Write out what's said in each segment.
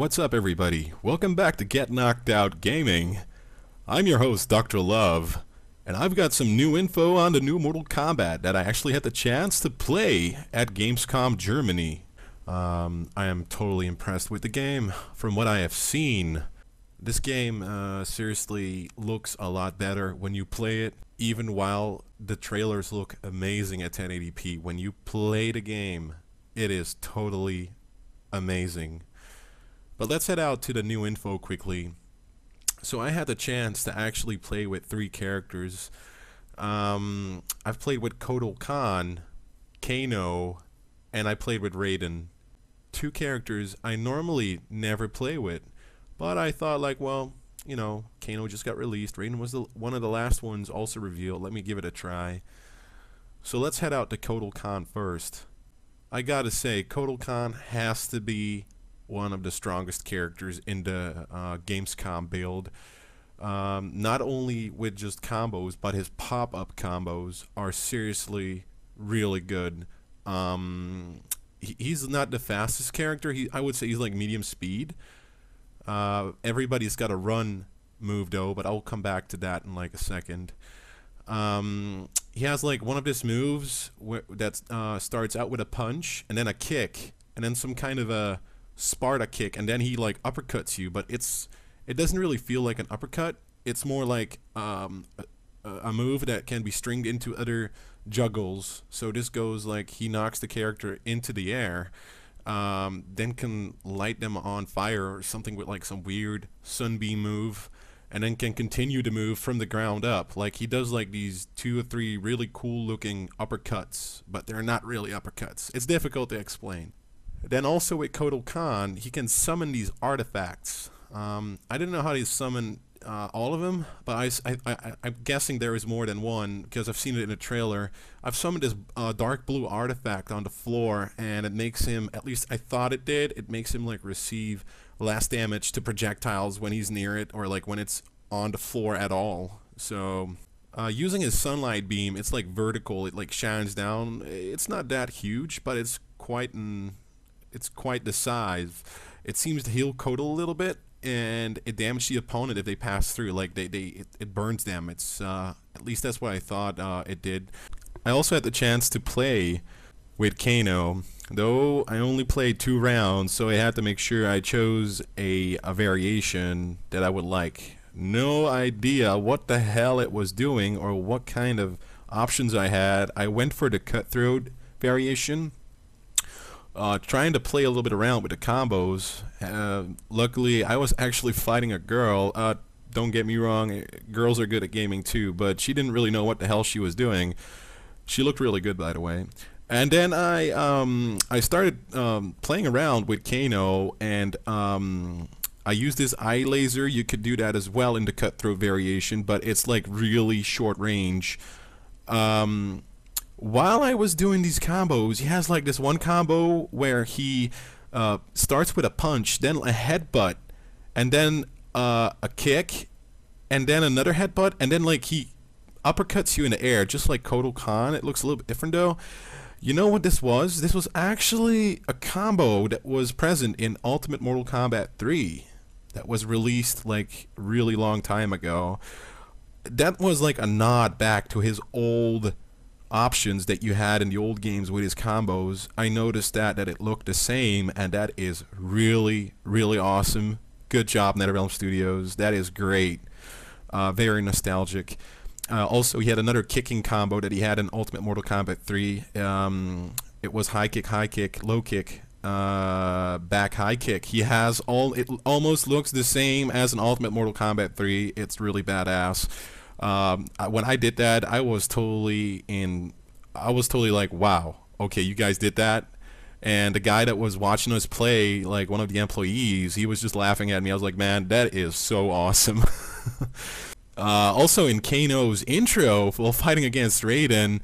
what's up everybody? Welcome back to Get Knocked Out Gaming. I'm your host, DrLove, and I've got some new info on the new Mortal Kombat that I actually had the chance to play at Gamescom Germany. I am totally impressed with the game from what I have seen. This game seriously looks a lot better when you play it, even while the trailers look amazing at 1080p. When you play the game, it is totally amazing. But let's head out to the new info quickly. So I had the chance to actually play with 3 characters. I've played with Kotal Kahn, Kano, and I played with Raiden. 2 characters I normally never play with, but I thought like, well, you know, Kano just got released. Raiden was one of the last ones also revealed. Let me give it a try. So let's head out to Kotal Kahn first. I gotta say, Kotal Kahn has to be one of the strongest characters in the Gamescom build. Not only with just combos, but his pop-up combos are seriously really good. He's not the fastest character. I would say he's like medium speed. Everybody's got a run move though, but I'll come back to that in like a second. He has like one of his moves that starts out with a punch and then a kick and then some kind of a Sparta kick, and then he like uppercuts you, but it doesn't really feel like an uppercut. It's more like a move that can be stringed into other juggles. So this goes like he knocks the character into the air, then can light them on fire or something with like some weird sunbeam move, and then can continue to move from the ground up. Like he does like these 2 or 3 really cool looking uppercuts, but they're not really uppercuts. It's difficult to explain. Then also with Kotal Kahn, he can summon these artifacts. I didn't know how to summon all of them, but I'm guessing there is more than one because I've seen it in a trailer. I've summoned this dark blue artifact on the floor, and it makes him, at least I thought it did, it makes him like receive less damage to projectiles when he's near it, or like when it's on the floor at all. So using his sunlight beam, it's like vertical, it like shines down. It's not that huge, but it's quite the size. It seems to heal Kotal a little bit, and it damages the opponent if they pass through. Like it burns them. It's at least that's what I thought it did. I also had the chance to play with Kano, though I only played 2 rounds, so I had to make sure I chose a variation that I would like. No idea what the hell it was doing or what kind of options I had. I went for the cutthroat variation, trying to play a little bit around with the combos. Luckily, I was actually fighting a girl. Don't get me wrong, girls are good at gaming too, but she didn't really know what the hell she was doing. She looked really good, by the way. And then I started playing around with Kano, and I used this eye laser. You could do that as well in the cutthroat variation, but it's like really short range. While I was doing these combos, he has like this one combo where he starts with a punch, then a headbutt, and then a kick, and then another headbutt, and then like he uppercuts you in the air, just like Kotal Kahn. It looks a little bit different though. You know what this was? This was actually a combo that was present in Ultimate Mortal Kombat 3 that was released like a really long time ago. That was like a nod back to his old options that you had in the old games with his combos. I noticed that it looked the same, and that is really awesome. Good job, NetherRealm Studios. That is great. Very nostalgic. Also, he had another kicking combo that he had in Ultimate Mortal Kombat 3. It was high kick, low kick, back high kick. He has it almost looks the same as in Ultimate Mortal Kombat 3. It's really badass. When I did that, I was totally like, wow, okay, you guys did that. And the guy that was watching us play, like one of the employees, he was just laughing at me. I was like, man, that is so awesome. Also in Kano's intro, while fighting against Raiden,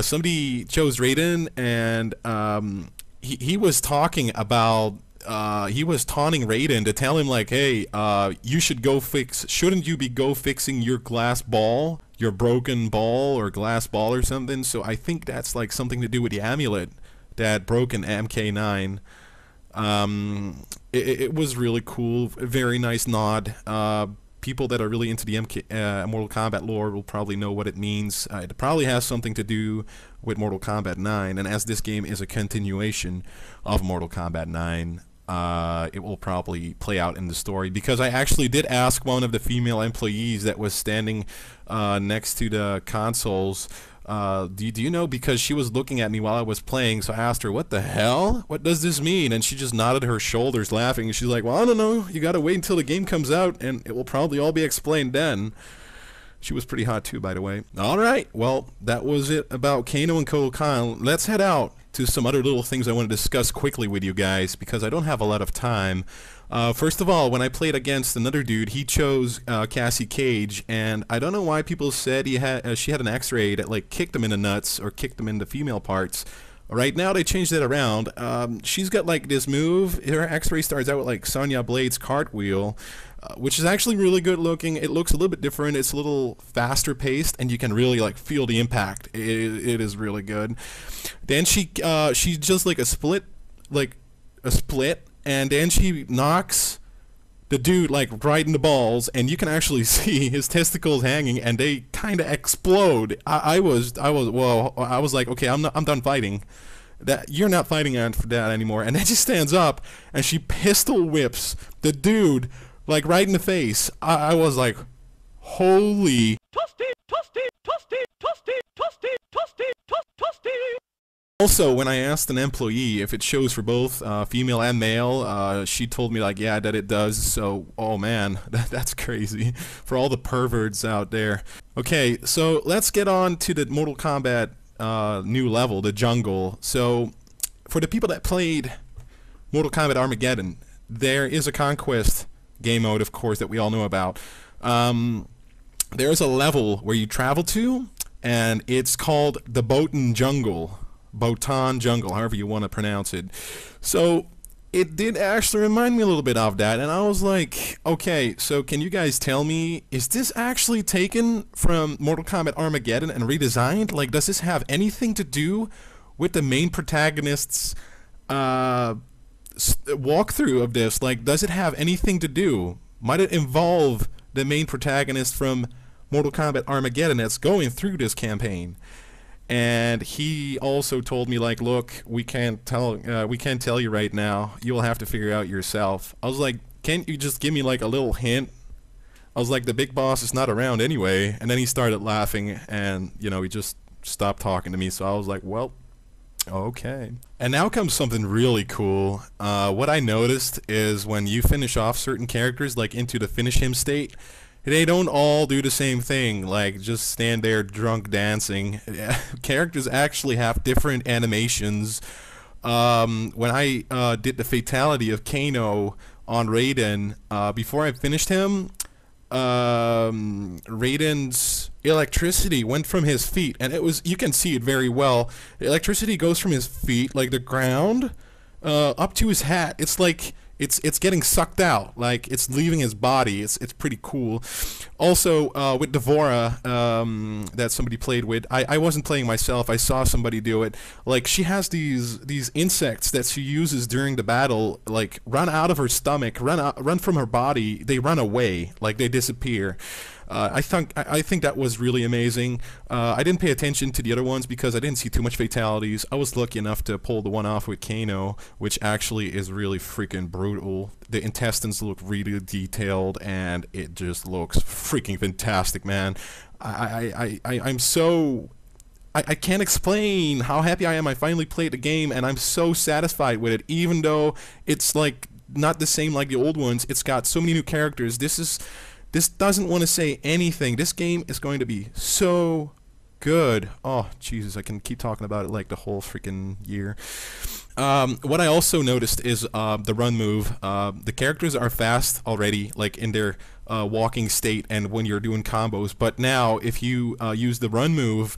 somebody chose Raiden, and he was talking about he was taunting Raiden to tell him like, hey, you should go shouldn't you be fixing your glass ball, your broken ball or glass ball or something? So I think that's like something to do with the amulet that broke in MK9. It was really cool, very nice nod. People that are really into the Mortal Kombat lore will probably know what it means. It probably has something to do with Mortal Kombat 9, and as this game is a continuation of Mortal Kombat 9, it will probably play out in the story, because I actually did ask one of the female employees that was standing next to the consoles, do you know, because she was looking at me while I was playing, so I asked her, what the hell? What does this mean? And she just nodded her shoulders laughing, and she's like, well, I don't know, you gotta wait until the game comes out, and it will probably all be explained then. She was pretty hot too, by the way. Alright, well, that was it about Kano and Kotal Kahn. Let's head out to some other little things I want to discuss quickly with you guys, because I don't have a lot of time. First of all, when I played against another dude, he chose Cassie Cage, and I don't know why people said she had an X-ray that like kicked him in the nuts or kicked him in the female parts. Right now they changed that around. She's got like this move. Her X-ray starts out with like Sonya Blade's cartwheel, which is actually really good looking. It looks a little bit different. It's a little faster paced, and you can really like feel the impact. It is really good. Then she's just like a split, and then she knocks the dude like right in the balls, and you can actually see his testicles hanging, and they kind of explode. I was like, okay, I'm done fighting. That you're not fighting for that anymore. And then she stands up and she pistol whips the dude like right in the face. I was like, holy. Also, when I asked an employee if it shows for both female and male, she told me like, yeah, that it does. So, oh man, that's crazy for all the perverts out there. Okay, so let's get on to the Mortal Kombat new level, the jungle. So, for the people that played Mortal Kombat Armageddon, there is a conquest game mode, of course, that we all know about. There's a level where you travel to, and it's called the Botan Jungle. Botan Jungle, however you want to pronounce it. So it did actually remind me a little bit of that, and I was like, okay, so can you guys tell me, is this actually taken from Mortal Kombat Armageddon and redesigned? Like, does this have anything to do with the main protagonist's walkthrough of this? Like, does it have anything to do? Might it involve the main protagonist from Mortal Kombat Armageddon that's going through this campaign? And he also told me like, look, we can't tell you right now. You'll have to figure out yourself. I was like, can't you just give me like a little hint? I was like, the big boss is not around anyway. And then he started laughing, and you know, he just stopped talking to me. So I was like, well, okay. And now comes something really cool. What I noticed is when you finish off certain characters like into the finish him state, they don't all do the same thing, like just stand there drunk dancing. Characters actually have different animations. When I did the fatality of Kano on Raiden, before I finished him, Raiden's electricity went from his feet, and it was, you can see it very well. The electricity goes from his feet, like the ground, up to his hat. It's like it's getting sucked out, like it's leaving his body. It's pretty cool. Also, with Devora, that somebody played with, I wasn't playing myself. I saw somebody do it. Like, she has these insects that she uses during the battle, like run out of her stomach, run from her body. They run away, like they disappear. I think that was really amazing. I didn't pay attention to the other ones because I didn't see too much fatalities. I was lucky enough to pull the one off with Kano, which actually is really freaking brutal. The intestines look really detailed, and it just looks freaking fantastic, man. I'm so... I can't explain how happy I am. I finally played the game, and I'm so satisfied with it, even though it's like not the same like the old ones. It's got so many new characters. This doesn't want to say anything. This game is going to be so good. Oh, Jesus, I can keep talking about it like the whole freaking year. What I also noticed is the run move. The characters are fast already, like in their walking state and when you're doing combos. But now, if you use the run move,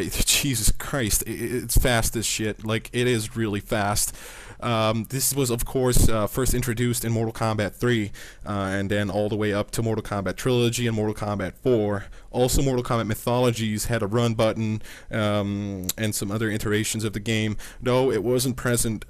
Jesus Christ, it's fast as shit. Like, it is really fast. This was, of course, first introduced in Mortal Kombat 3, and then all the way up to Mortal Kombat Trilogy and Mortal Kombat 4. Also, Mortal Kombat Mythologies had a run button, and some other iterations of the game, though it wasn't present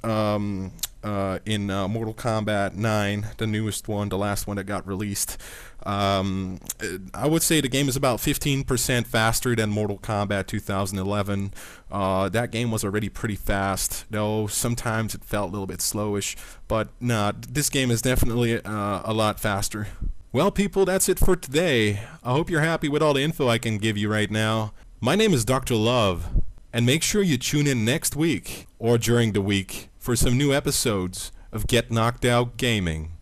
Mortal Kombat 9, the newest one, the last one that got released. I would say the game is about 15% faster than Mortal Kombat 2011. That game was already pretty fast, though sometimes it felt a little bit slowish. But nah, this game is definitely a lot faster. Well, people, that's it for today. I hope you're happy with all the info I can give you right now. My name is DrLove, and make sure you tune in next week or during the week for some new episodes of Get Knocked Out Gaming.